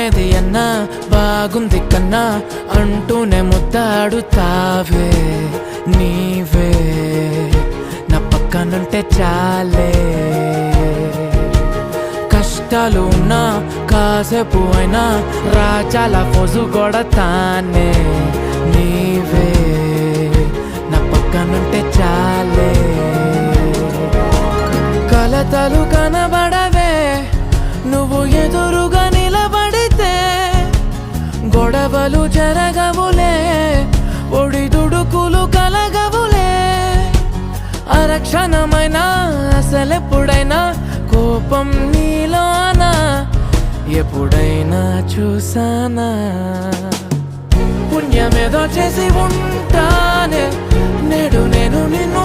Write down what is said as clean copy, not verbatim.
ఏది అన్నా బాగుంది కన్నా అంటూనే ముద్దాడుతావే నీవే నా పక్కనుంటే చాలే. కష్టాలు ఉన్నా కాసేపు అయినా రాజాల ఫోజు కొడతానే నీవే నా పక్కనుంటే చాలే. కలతలు కనబడవే నువ్వు ఎదురుగా నిలబడితే, గొడవలు జరగవులే ఒడిదుడుకులు కలగవులే. అరక్షణమైనా అసలెప్పుడైనా కోపం నీలోనా ఎప్పుడైనా చూసానా? పుణ్యమేదో చేసి ఉంటానే నేడు నేను నిన్ను